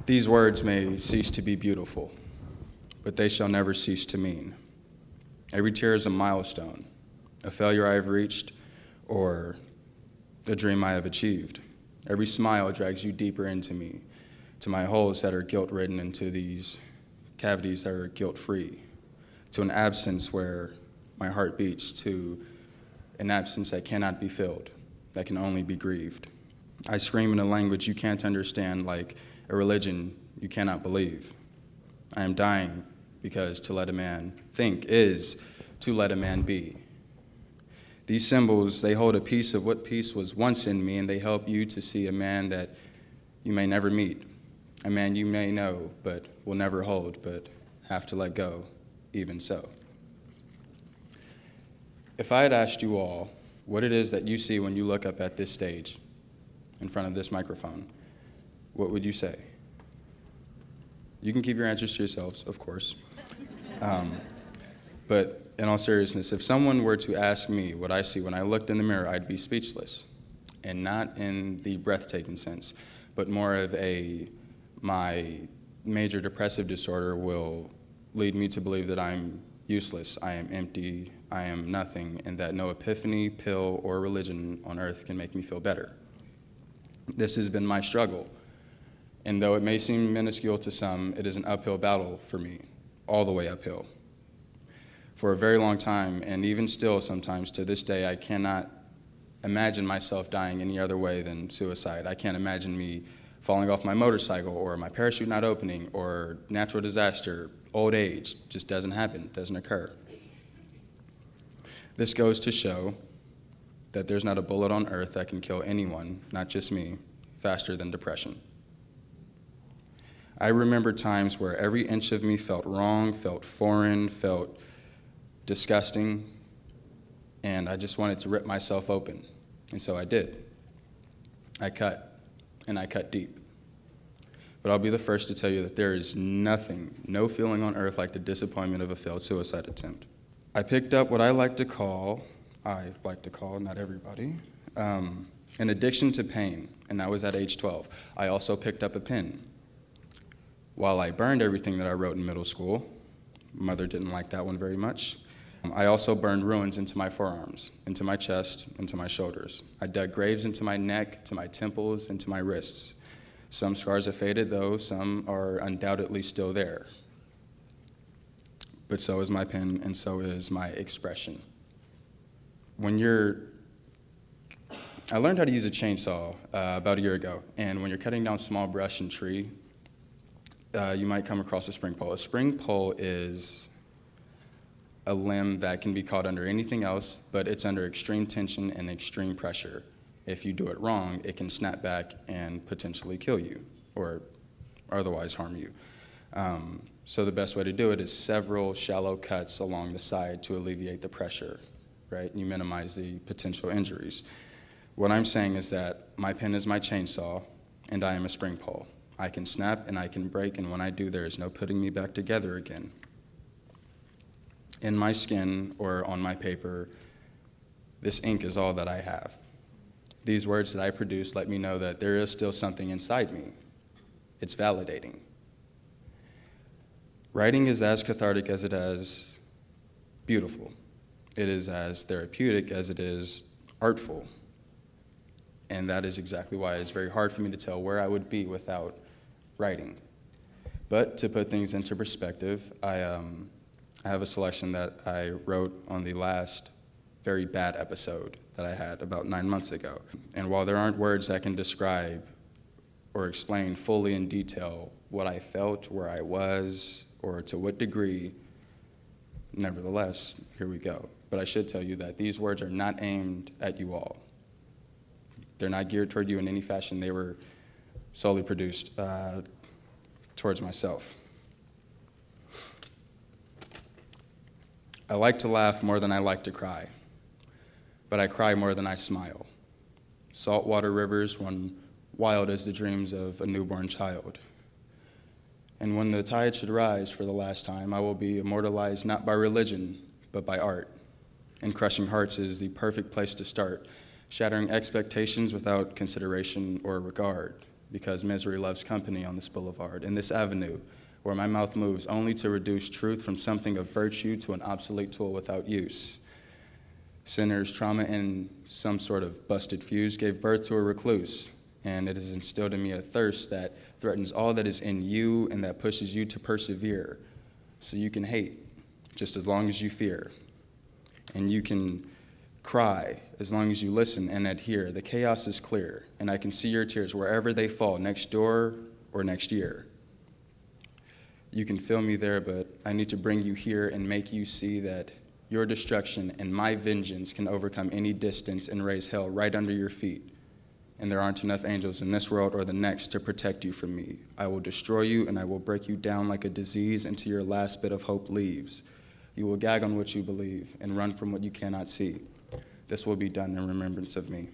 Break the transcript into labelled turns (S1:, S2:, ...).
S1: These words may cease to be beautiful, but they shall never cease to mean. Every tear is a milestone, a failure I have reached, or a dream I have achieved. Every smile drags you deeper into me, to my holes that are guilt-ridden, into these cavities that are guilt-free, to an absence where my heart beats, to an absence that cannot be filled, that can only be grieved. I scream in a language you can't understand, like a religion you cannot believe. I am dying because to let a man think is to let a man be. These symbols, they hold a piece of what peace was once in me, and they help you to see a man that you may never meet, a man you may know but will never hold, but have to let go, even so. If I had asked you all what it is that you see when you look up at this stage, in front of this microphone, what would you say? You can keep your answers to yourselves, of course. But in all seriousness, if someone were to ask me what I see when I looked in the mirror, I'd be speechless. And not in the breathtaking sense, but more of my major depressive disorder will lead me to believe that I'm useless, I am empty, I am nothing, and that no epiphany, pill, or religion on earth can make me feel better. This has been my struggle. And though it may seem minuscule to some, it is an uphill battle for me, all the way uphill. For a very long time, and even still sometimes to this day, I cannot imagine myself dying any other way than suicide. I can't imagine me falling off my motorcycle, or my parachute not opening, or natural disaster, old age. Just doesn't happen, doesn't occur. This goes to show that there's not a bullet on earth that can kill anyone, not just me, faster than depression. I remember times where every inch of me felt wrong, felt foreign, felt disgusting, and I just wanted to rip myself open. And so I did. I cut, and I cut deep. But I'll be the first to tell you that there is nothing, no feeling on earth like the disappointment of a failed suicide attempt. I picked up what I like to call, not everybody, an addiction to pain, and that was at age 12. I also picked up a pen. While I burned everything that I wrote in middle school, mother didn't like that one very much, I also burned ruins into my forearms, into my chest, into my shoulders. I dug graves into my neck, to my temples, into my wrists. Some scars have faded, though some are undoubtedly still there. But so is my pen, and so is my expression. I learned how to use a chainsaw about a year ago, and when you're cutting down small brush and tree, you might come across a spring pole. A spring pole is a limb that can be caught under anything else, but it's under extreme tension and extreme pressure. If you do it wrong, it can snap back and potentially kill you or otherwise harm you. So the best way to do it is several shallow cuts along the side to alleviate the pressure, right? And you minimize the potential injuries. What I'm saying is that my pen is my chainsaw, and I am a spring pole. I can snap and I can break, and when I do, there is no putting me back together again. In my skin or on my paper, this ink is all that I have. These words that I produce let me know that there is still something inside me. It's validating. Writing is as cathartic as it is beautiful. It is as therapeutic as it is artful. And that is exactly why it's very hard for me to tell where I would be without writing. But to put things into perspective, I have a selection that I wrote on the last very bad episode that I had about 9 months ago. And while there aren't words that can describe or explain fully in detail what I felt, where I was, or to what degree, nevertheless, here we go. But I should tell you that these words are not aimed at you all. They're not geared toward you in any fashion. They were solely produced towards myself. I like to laugh more than I like to cry, but I cry more than I smile. Saltwater rivers run wild as the dreams of a newborn child. And when the tide should rise for the last time, I will be immortalized not by religion, but by art. And crushing hearts is the perfect place to start, shattering expectations without consideration or regard, because misery loves company on this boulevard, in this avenue, where my mouth moves only to reduce truth from something of virtue to an obsolete tool without use. Sinners, trauma, and some sort of busted fuse gave birth to a recluse, and it has instilled in me a thirst that threatens all that is in you and that pushes you to persevere, so you can hate just as long as you fear, and you can cry as long as you listen and adhere. The chaos is clear, and I can see your tears wherever they fall, next door or next year. You can feel me there, but I need to bring you here and make you see that your destruction and my vengeance can overcome any distance and raise hell right under your feet. And there aren't enough angels in this world or the next to protect you from me. I will destroy you, and I will break you down like a disease until your last bit of hope leaves. You will gag on what you believe and run from what you cannot see. This will be done in remembrance of me.